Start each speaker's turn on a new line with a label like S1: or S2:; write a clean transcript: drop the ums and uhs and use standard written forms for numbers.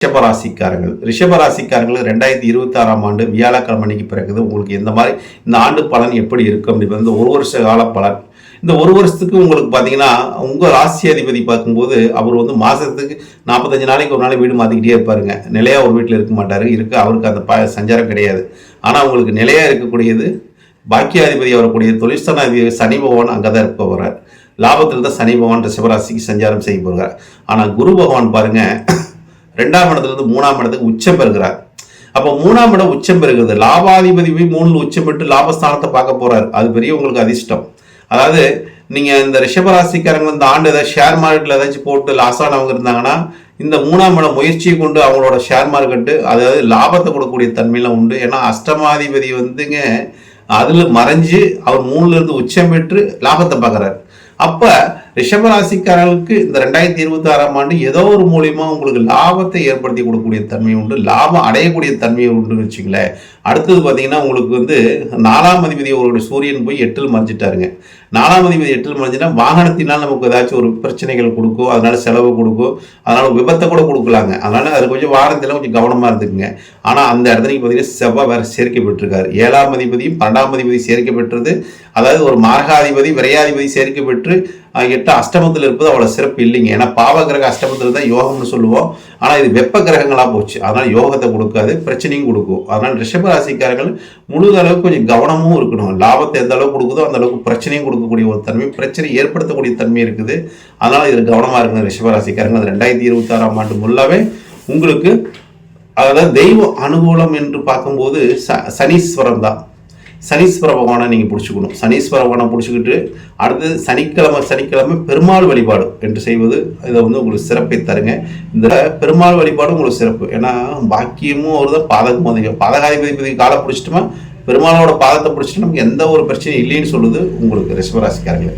S1: ரிஷபராசிக்காரங்கள் 2026ஆம் ஆண்டு வியாழக்கிழமை அன்னைக்கு பிறகுது உங்களுக்கு எந்த மாதிரி இந்த ஆண்டு பலன் எப்படி இருக்கும் அப்படின்றது இந்த ஒரு வருஷ கால பலன். இந்த ஒரு வருஷத்துக்கு உங்களுக்கு பார்த்தீங்கன்னா உங்கள் ராசி அதிபதி பார்க்கும்போது அவர் வந்து மாதத்துக்கு 45 நாளைக்கு ஒரு நாள் வீடு மாற்றிக்கிட்டே இருப்பாருங்க. நிலையாக ஒரு வீட்டில் இருக்க மாட்டார். அவருக்கு அந்த சஞ்சாரம் கிடையாது. ஆனால் உங்களுக்கு நிலையாக இருக்கக்கூடியது பாக்கியாதிபதி வரக்கூடிய தொழிற்சாலை சனி பகவான் அங்கே தான் இருக்க போகிறார். லாபத்தில் தான் சனி பகவான் ரிஷபராசிக்கு சஞ்சாரம் செய்ய போகிறார். ஆனால் குரு பகவான் பாருங்கள் 2ஆம் இடத்துலேருந்து 3ஆம் இடத்துக்கு உச்சம் பெறுகிறார். அப்போ 3ஆம் இடம் உச்சம் பெறுகிறது. லாபாதிபதி போய் 3 உச்சம் பெற்று லாபஸ்தானத்தை பார்க்க போறாரு. அது பெரிய உங்களுக்கு அதிர்ஷ்டம். அதாவது நீங்க இந்த ரிஷபராசிக்காரங்க இந்த ஆண்டு ஏதாவது ஷேர் மார்க்கெட்ல ஏதாச்சும் போட்டு லாஸ் ஆனவங்க இருந்தாங்கன்னா இந்த 3ஆம் இடம் முயற்சியை கொண்டு அவங்களோட ஷேர் மார்க்கெட்டு அதாவது லாபத்தை கொடுக்கக்கூடிய தன்மையெல்லாம் உண்டு. ஏன்னா அஷ்டமாதிபதி வந்துங்க அதுல மறைஞ்சு அவர் 3ல இருந்து உச்சம் பெற்று லாபத்தை பார்க்குறாரு. அப்ப ரிஷபராசிக்காரர்களுக்கு இந்த 2026ஆம் ஆண்டு ஏதோ ஒரு மூலியமா உங்களுக்கு லாபத்தை ஏற்படுத்தி கொடுக்கக்கூடிய தன்மை உண்டு. லாபம் அடையக்கூடிய தன்மை உண்டுன்னு வச்சுங்களேன். அடுத்தது பார்த்தீங்கன்னா உங்களுக்கு வந்து 4ஆம் அதிபதி அவருடைய சூரியன் போய் 8ல் மறைஞ்சிட்டாருங்க. 4ஆம் அதிபதி 8ல் மறைஞ்சுன்னா வாகனத்தினால் நமக்கு ஏதாச்சும் ஒரு பிரச்சனைகள் கொடுக்கும், அதனால செலவு கொடுக்கும், அதனால விபத்தை கூட கொடுக்கலாங்க. அதனால அது கொஞ்சம் வாகனத்தில் கொஞ்சம் கவனமாக இருந்துக்குங்க. ஆனால் அந்த இடத்துக்கு பார்த்தீங்கன்னா செவ்வாய் வேற சேர்க்கப்பட்டிருக்காரு. 7ஆம் அதிபதியும் 12ஆம் அதிபதி சேர்க்கப்பட்டது. அதாவது ஒரு மாரகாதிபதி விரையாதிபதி சேர்க்கப்பட்டு 8 அஷ்டமத்தில் இருப்பது அவ்வளோ சிறப்பு இல்லைங்க. ஏன்னா பாவ கிரக அஷ்டமத்தில் தான் யோகம்னு சொல்லுவோம். ஆனால் இது வெப்ப கிரகங்களாக போச்சு. அதனால் யோகத்தை கொடுக்காது, பிரச்சனையும் கொடுக்கும். அதனால் ரிஷபராசிக்காரர்கள் முழு அளவுக்கு கொஞ்சம் கவனமும் இருக்கணும். லாபத்தை எந்த அளவுக்கு கொடுக்குதோ அந்த அளவுக்கு பிரச்சனையும் கொடுக்கக்கூடிய ஒரு தன்மை, பிரச்சனை ஏற்படுத்தக்கூடிய தன்மை இருக்குது. அதனால் இதில் கவனமாக இருக்கணும் ரிஷபராசிக்காரங்கள். 2026ஆம் ஆண்டு முல்லாவே உங்களுக்கு அதாவது தெய்வ அனுகூலம் என்று பார்க்கும்போது சனீஸ்வரம் தான். சனீஸ்வர பகவானை நீங்கள் பிடிச்சிக்கணும். சனீஸ்வர பகவானை பிடிச்சிக்கிட்டு அடுத்து சனிக்கிழமை பெருமாள் வழிபாடு என்று செய்வது இதை வந்து உங்களுக்கு சிறப்பை தருங்க. இந்த பெருமாள் வழிபாடு உங்களுக்கு சிறப்பு. ஏன்னா பாக்கியமும் ஒரு தான் பாதகமும் அதிகம். பாதகாதிபதி காலை பிடிச்சிட்டோமா பெருமாளோட பாதத்தை பிடிச்சிட்டு நமக்கு எந்த ஒரு பிரச்சனையும் இல்லைன்னு சொல்லுது உங்களுக்கு ரிஷபராசிக்காரங்களே.